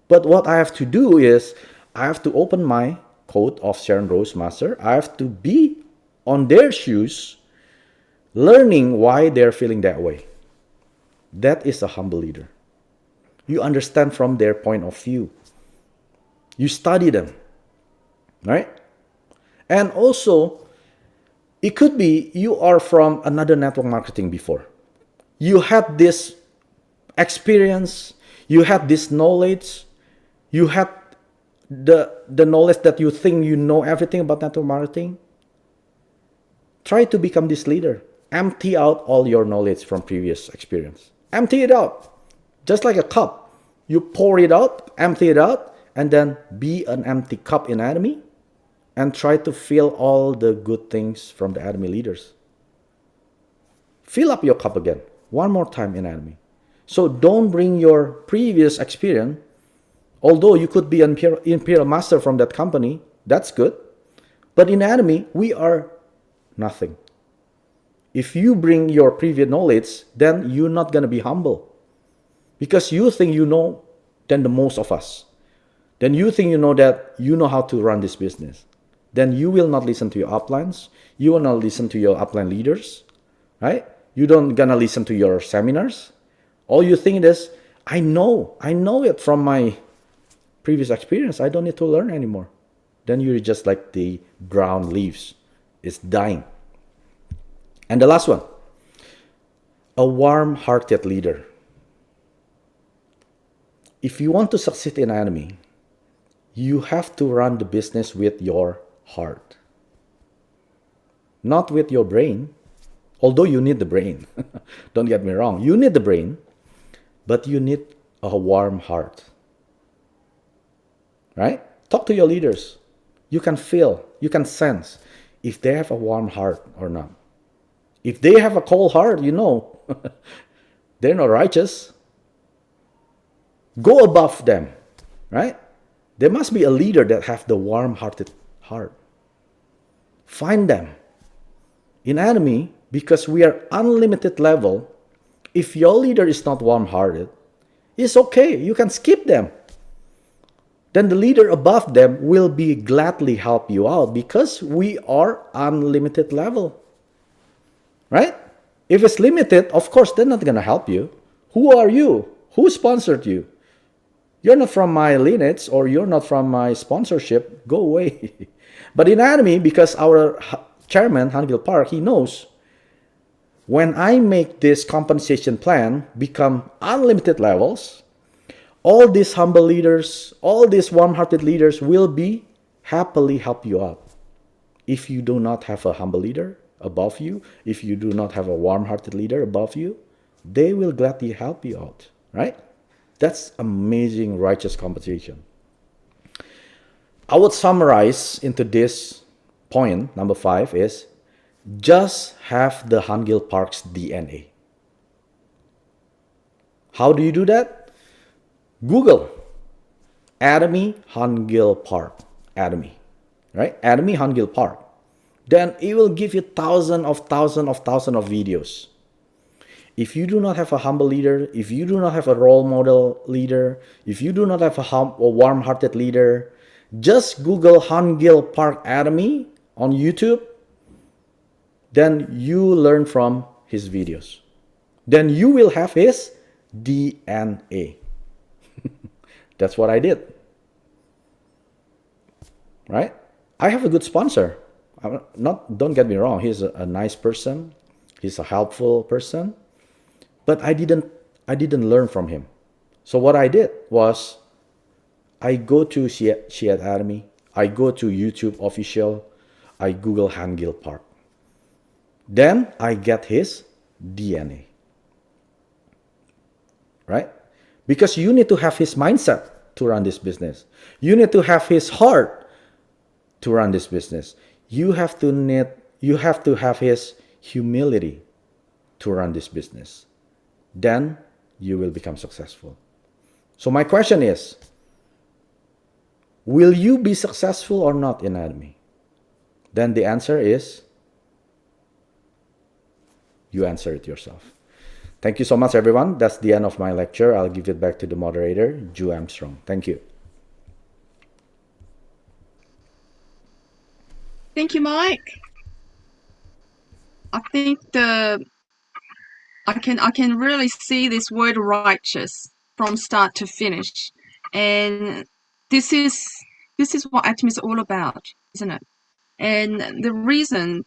But what I have to do is I have to open my code of Sierra and Rose master. I have to be on their shoes, learning why they're feeling that way. That is a humble leader. You understand from their point of view. You study them, right? And also, it could be you are from another network marketing before. You had this experience, you had this knowledge, you had the knowledge that you think you know everything about network marketing. Try to become this leader. Empty out all your knowledge from previous experience. Empty it out. Just like a cup. You pour it out, empty it out, and then be an empty cup in Atomy. And try to fill all the good things from the Atomy leaders. Fill up your cup again, one more time in Atomy. So don't bring your previous experience. Although you could be an imperial master from that company, that's good. But in Atomy, we are nothing. If you bring your previous knowledge, then you're not going to be humble. Because you think you know than the most of us. Then you think you know that you know how to run this business. Then you will not listen to your uplines. You will not listen to your upline leaders, right? You don't gonna listen to your seminars. All you think is, I know it from my previous experience. I don't need to learn anymore. Then you're just like the brown leaves. It's dying. And the last one, a warm-hearted leader. If you want to succeed in Atomy, you have to run the business with your heart, not with your brain. Although you need the brain, don't get me wrong, you need the brain, but you need a warm heart, right? Talk to your leaders. You can feel, you can sense if they have a warm heart or not. If they have a cold heart, you know, they're not righteous. Go above them, right? There must be a leader that have the warm-hearted heart. Find them. In Atomy, because we are unlimited level, if your leader is not warm-hearted, it's okay. You can skip them. Then the leader above them will be gladly help you out because we are unlimited level. Right? If it's limited, of course, they're not going to help you. Who are you? Who sponsored you? You're not from my lineage or you're not from my sponsorship. Go away. But in Atomy, because our chairman, Hanville Park, he knows when I make this compensation plan become unlimited levels, all these humble leaders, all these warm-hearted leaders will be happily help you out. if you do not have a humble leader above you, if you do not have a warm-hearted leader above you, they will gladly help you out, right? That's amazing righteous compensation. I would summarize into this point, number 5 is just have the Hangil Park's DNA. How do you do that? Google Atomy Hangil Park. Atomy, right? Atomy Hangil Park. Then it will give you thousands of videos. If you do not have a humble leader, if you do not have a role model leader, if you do not have a warm-hearted leader, just Google Hangil Park Atomy on YouTube. Then you learn from his videos. Then you will have his DNA. That's what I did. Right? I have a good sponsor. Don't get me wrong, he's a nice person. He's a helpful person. But I didn't learn from him. So what I did was I go to Shiat Atomy, I go to YouTube official, I Google Hangil Park. Then I get his DNA. Right? Because you need to have his mindset to run this business. You need to have his heart to run this business. You have to have his humility to run this business. Then you will become successful. So my question is, will you be successful or not in Atomy? Then the answer is, you answer it yourself. Thank you so much, everyone. That's the end of my lecture. I'll give it back to the moderator, Ju Armstrong. Thank you. Thank you, Mike. I think I can really see this word righteous from start to finish, and this is what Atomy is all about, isn't it? And the reason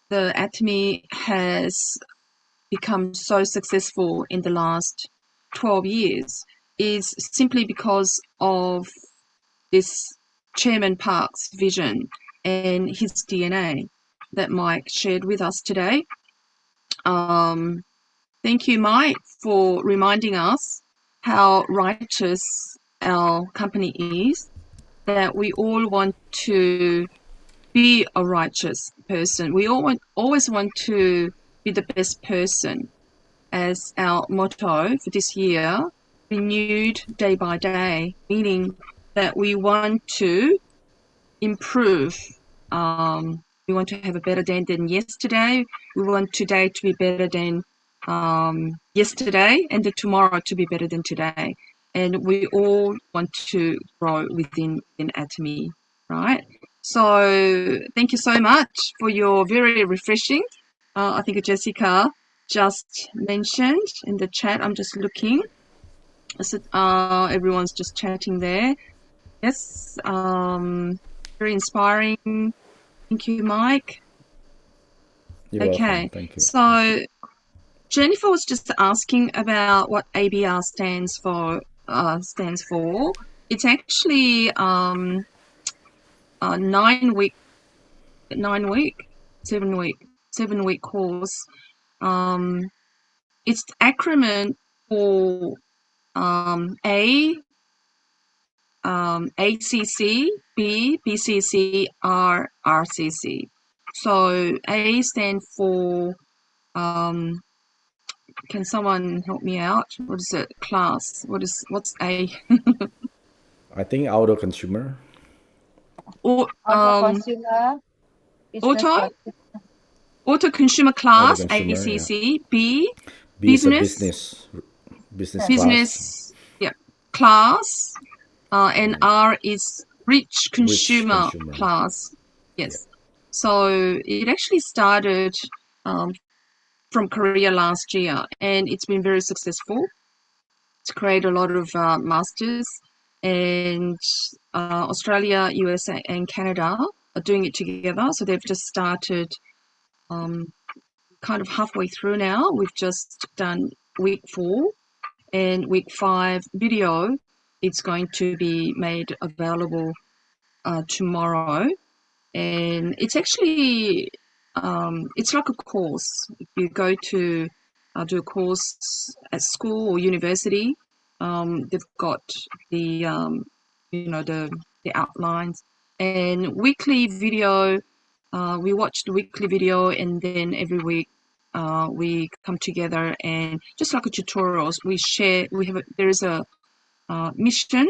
the Atomy has become so successful in the last 12 years is simply because of this Chairman Park's vision and his DNA that Mike shared with us today. Thank you, Mike, for reminding us how righteous our company is, that we all want to be a righteous person. We always want to be the best person as our motto for this year, renewed day by day, meaning that we want to improve. We want to have a better day than yesterday. We want today to be better than yesterday, and the tomorrow to be better than today. And we all want to grow within Atomy, right? So thank you so much for your very refreshing. I think Jessica just mentioned in the chat. I'm just looking. Everyone's just chatting there. Yes, very inspiring. Thank you, Mike. You're okay, welcome. Thank you. So Jennifer was just asking about what ABR stands for. It's actually 7 week course. It's the acronym for ACC, B, BCC, R, RCC. So A stand for, can someone help me out? What is it? Class. What's A? I think auto consumer. Or, consumer. Auto consumer class, Consumer, ACC. yeah. B, B business class. Yeah, class. And R is rich consumer class. Yes. Yeah. So it actually started from Korea last year, and it's been very successful. It's created a lot of masters, and Australia, USA, and Canada are doing it together. So they've just started kind of halfway through now. We've just done week 4, and week 5 video. It's going to be made available tomorrow. and it's actually it's like a course. If you go to do a course at school or university, they've got the the outlines and weekly video. We watch the weekly video, and then every week we come together and just like a tutorials. We share. There is a mission.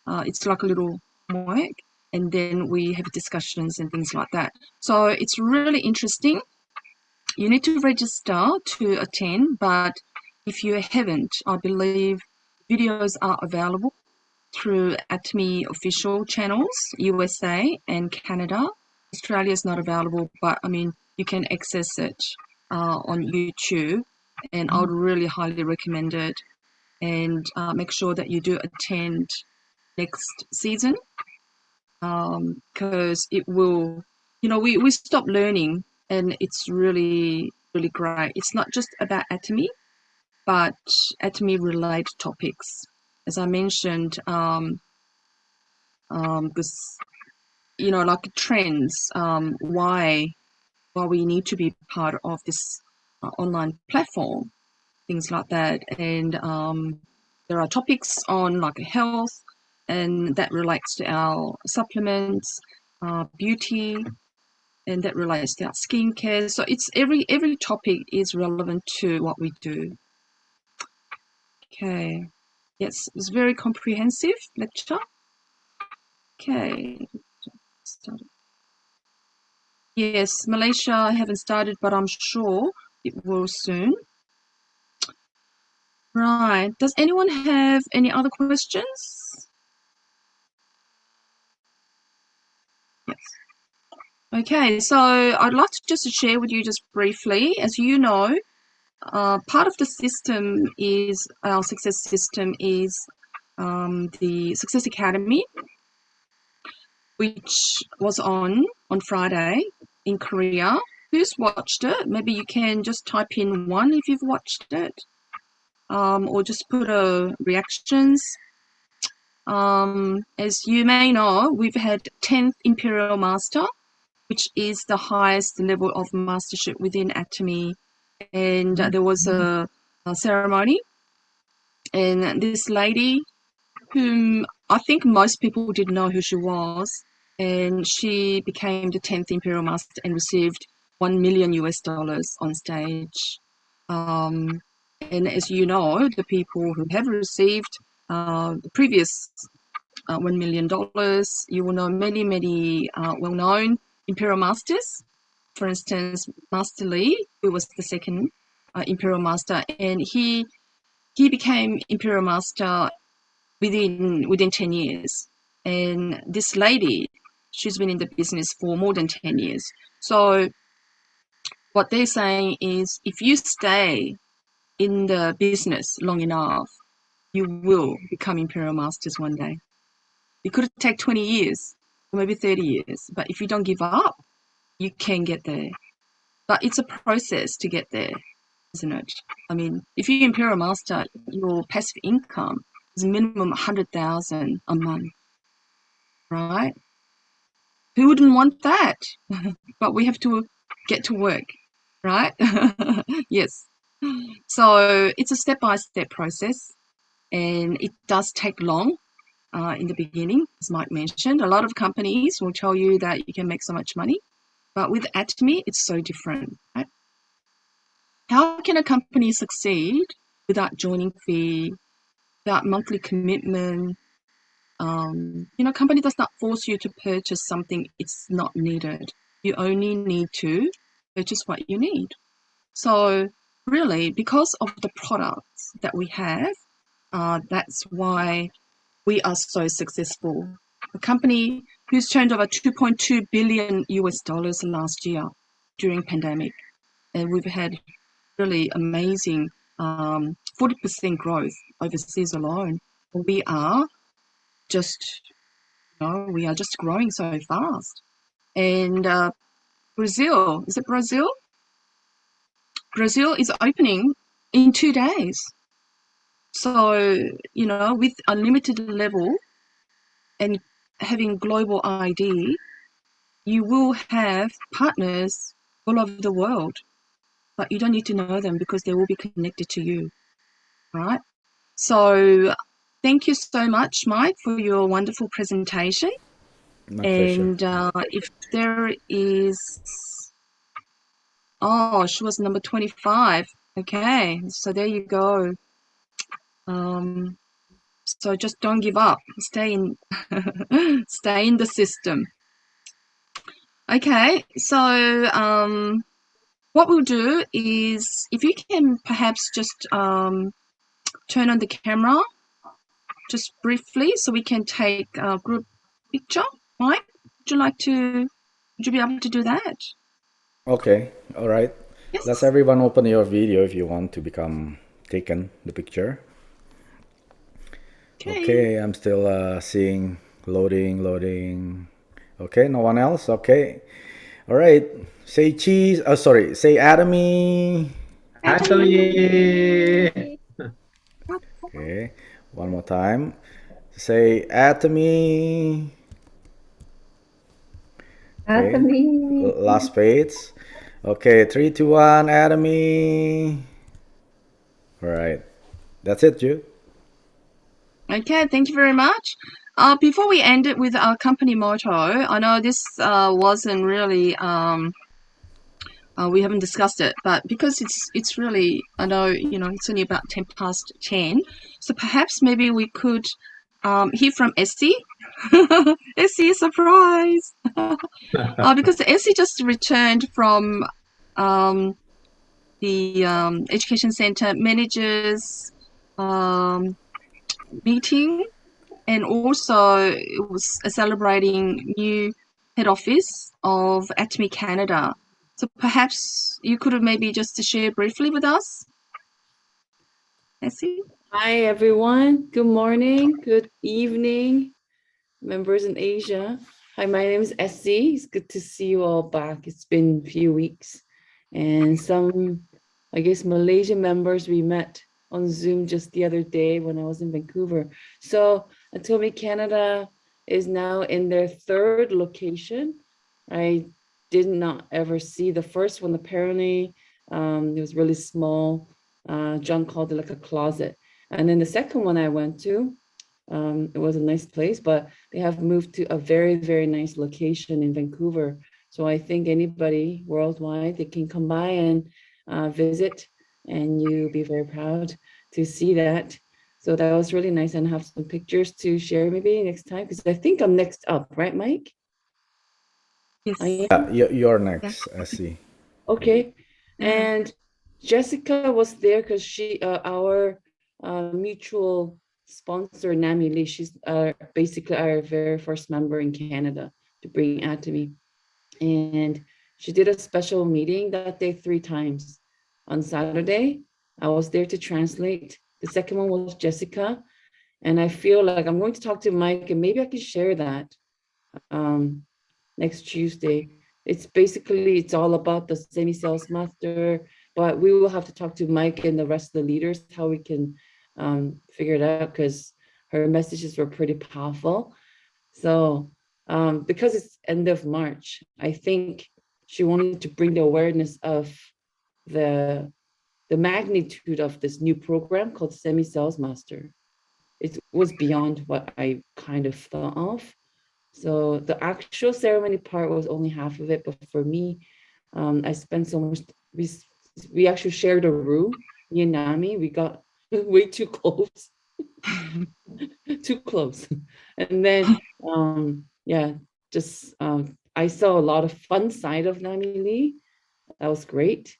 It's like a little homework, and then we have discussions and things like that. So it's really interesting. You need to register to attend, but if you haven't, I believe videos are available through Atomy official channels, USA and Canada. Australia is not available, but I mean, you can access it on YouTube, and I would really highly recommend it. And make sure that you do attend next season, because it will, we stop learning, and it's really, really great. It's not just about Atomy, but Atomy related topics. As I mentioned, this, like trends, why we need to be part of this online platform, things like that. And there are topics on like health, and that relates to our supplements, beauty, and that relates to our skincare. So it's every topic is relevant to what we do. Okay. Yes, it's very comprehensive lecture. Okay. Started. Yes, Malaysia I haven't started, but I'm sure it will soon. Right. Does anyone have any other questions? Yes. Okay, so I'd like to just share with you just briefly, as you know, part of the system is, our success system is the Success Academy, which was on Friday in Korea. Who's watched it? Maybe you can just type in one if you've watched it, or just put a reactions. As you may know, we've had 10th Imperial Master, which is the highest level of mastership within Atomy. And there was a ceremony, and this lady, whom I think most people didn't know who she was, and she became the 10th Imperial Master and received $1 million on stage. And as you know, the people who have received the previous $1 million, you will know many well-known Imperial Masters. For instance, Master Lee, who was the second Imperial Master, and he became Imperial Master within 10 years. And this lady, she's been in the business for more than 10 years. So what they're saying is, if you stay in the business long enough, you will become Imperial Masters one day. It could take 20 years or maybe 30 years, but if you don't give up, you can get there. But it's a process to get there, isn't it? I mean, if you're Imperial Master, your passive income is minimum 100,000 a month, right? Who wouldn't want that? But we have to get to work, right? Yes. So it's a step-by-step process, and it does take long in the beginning, as Mike mentioned. A lot of companies will tell you that you can make so much money, but with Atomy, it's so different, right? How can a company succeed without joining fee, without monthly commitment? Company does not force you to purchase something it's not needed. You only need to purchase what you need. So really, because of the products that we have, that's why we are so successful. A company who's turned over 2.2 billion US dollars last year during pandemic, and we've had really amazing 40% growth overseas alone. We are just, growing so fast. And Brazil, is it Brazil? Brazil is opening in 2 days. So, with unlimited level and having global ID, you will have partners all over the world, but you don't need to know them because they will be connected to you, right? So thank you so much, Mike, for your wonderful presentation. My pleasure. And if there is, oh, she was number 25. Okay, so there you go. So just don't give up. Stay in, stay in the system. Okay, so what we'll do is if you can perhaps just turn on the camera just briefly so we can take a group picture. Mike, would you be able to do that? Okay, all right. Let's Yes. everyone open your video if you want to become taken the picture. Okay. Okay, I'm still seeing loading. Okay, no one else. Okay, all right. Say cheese. Oh, sorry. Say Atomy. Atomy. Okay, one more time. Say Atomy. Okay, Atomy. last page. Okay, 3, 2, 1, Atomy. All right, that's it, Ju. Okay, thank you very much. Before we end it with our company motto, I know this wasn't really we haven't discussed it, but because it's really, I know, it's only about 10 past 10, so perhaps maybe we could hear from Essie. Essie, surprise! Because Essie just returned from the education center managers meeting, and also it was celebrating new head office of Atomy Canada. So perhaps you could have maybe just to share briefly with us, Essie? Hi, everyone. Good morning. Good evening, members in Asia. Hi, my name is Essie. It's good to see you all back. It's been a few weeks. And some, I guess, Malaysian members we met on Zoom just the other day when I was in Vancouver. So Atomy Canada is now in their third location. I did not ever see the first one. Apparently, it was really small. John called it like a closet. And then the second one I went to, it was a nice place, but they have moved to a very, very nice location in Vancouver. So I think anybody worldwide, they can come by and visit, and you'll be very proud to see that. So that was really nice, and I have some pictures to share maybe next time, because I think I'm next up, right, Mike? Yes. I Yeah, you're Yeah. next, I see. Okay. Yeah. And Jessica was there because she, our mutual sponsor, Nami Lee, she's basically our very first member in Canada to bring Atomy. And she did a special meeting that day 3 times. On Saturday, I was there to translate. The second one was Jessica. And I feel like I'm going to talk to Mike, and maybe I can share that next Tuesday. It's all about the semi-sales master, but we will have to talk to Mike and the rest of the leaders how we can figure it out, because her messages were pretty powerful. So because it's end of March, I think she wanted to bring the awareness of the magnitude of this new program called Semi-Sales Master. It was beyond what I kind of thought of. So the actual ceremony part was only half of it, but for me, I spent so much. We actually shared a room. Me and Nami, we got way too close, too close, and then yeah, just I saw a lot of fun side of Nami Lee. That was great,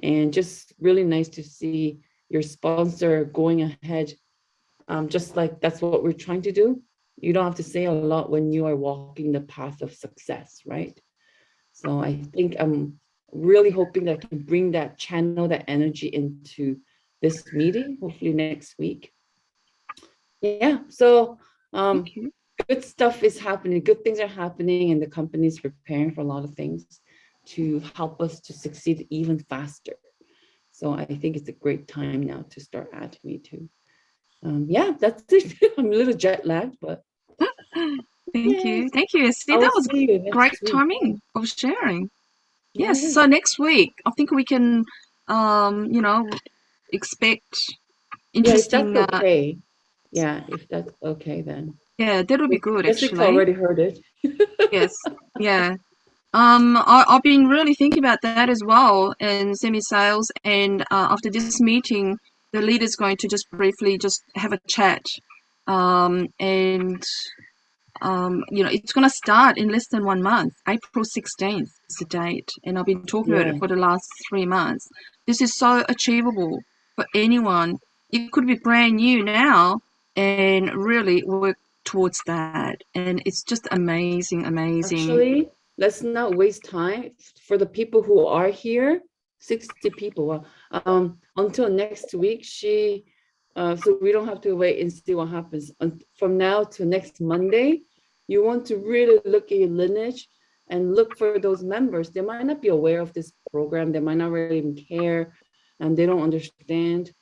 and just really nice to see your sponsor going ahead. Just like that's what we're trying to do. You don't have to say a lot when you are walking the path of success, right? So I think I'm really hoping that I can bring that channel, that energy into this meeting, hopefully next week. Yeah, so Thank you. good stuff is happening, good things are happening, and the company is preparing for a lot of things to help us to succeed even faster. So I think it's a great time now to start Atomy too. Yeah, that's it. I'm a little jet lagged, but Thank you. Thank you, Essie. I will That was see you next great week. timing of sharing. Yes. Yeah. So next week, I think we can, expect interesting. Yeah, if that's okay. Yeah, if that's okay, then. Yeah, that'll be good Jessica actually. already heard it. Yes. Yeah. I've been really thinking about that as well in semi-sales, and after this meeting, the leader's going to just briefly just have a chat, and it's going to start in less than 1 month. April 16th is the date, and I've been talking about it for the last 3 months. This is so achievable for anyone. It could be brand new now, and really work towards that, and it's just amazing. Actually, let's not waste time. For the people who are here, 60 people, until next week, so we don't have to wait and see what happens. From now to next Monday, you want to really look at your lineage and look for those members. They might not be aware of this program. They might not really even care, and they don't understand.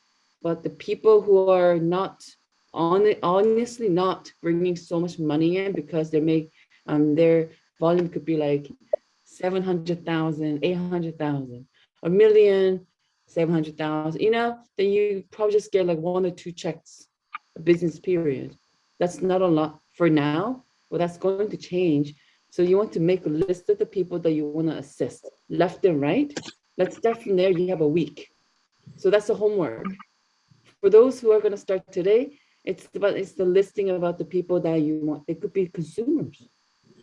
But the people who are not honestly not bringing so much money in because their volume could be like 700,000, 800,000, a million, 700,000, then you probably just get like 1 or 2 checks a business period. That's not a lot for now, but that's going to change. So you want to make a list of the people that you want to assist, left and right. Let's start from there. You have a week. So that's the homework. For those who are going to start today, it's the listing about the people that you want. They could be consumers.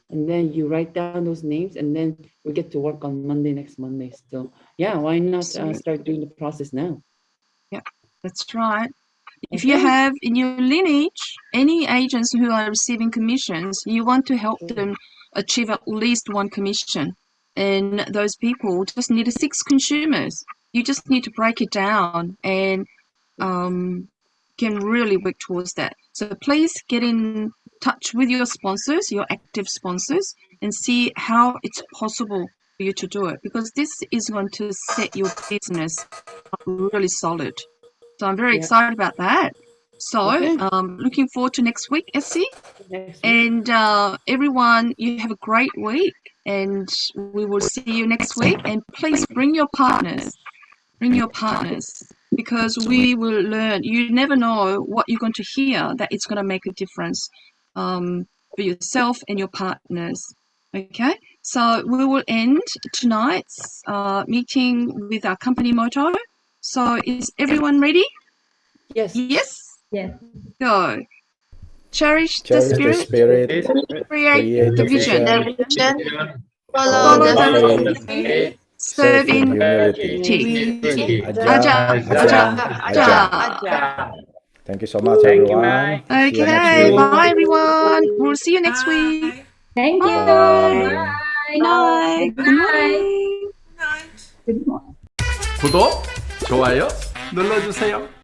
And then you write down those names, and then we get to work on next Monday. So yeah, why not start doing the process now? Yeah, that's right. If you have in your lineage any agents who are receiving commissions, you want to help them achieve at least 1 commission. And those people just need 6 consumers. You just need to break it down and can really work towards that. So please get in touch with your sponsors, your active sponsors, and see how it's possible for you to do it, because this is going to set your business up really solid. So I'm very excited about that. So looking forward to next week, Essie. And everyone, you have a great week, and we will see you next week. And please bring your partners. Bring your partners, because we will learn. You never know what you're going to hear that it's going to make a difference for yourself and your partners. Okay, so we will end tonight's meeting with our company motto. So is everyone ready? Yes. Yes? Yes. Go. Cherish the Cherish spirit, the spirit, create the vision, Follow follow the the faith, serve serve in in humility. Aja, aja. Thank you so much, everyone. See you next Okay, week. bye everyone. We'll see you next week. Thank you. Bye. Good night. Good morning. Good morning. 구독, 좋아요 눌러주세요.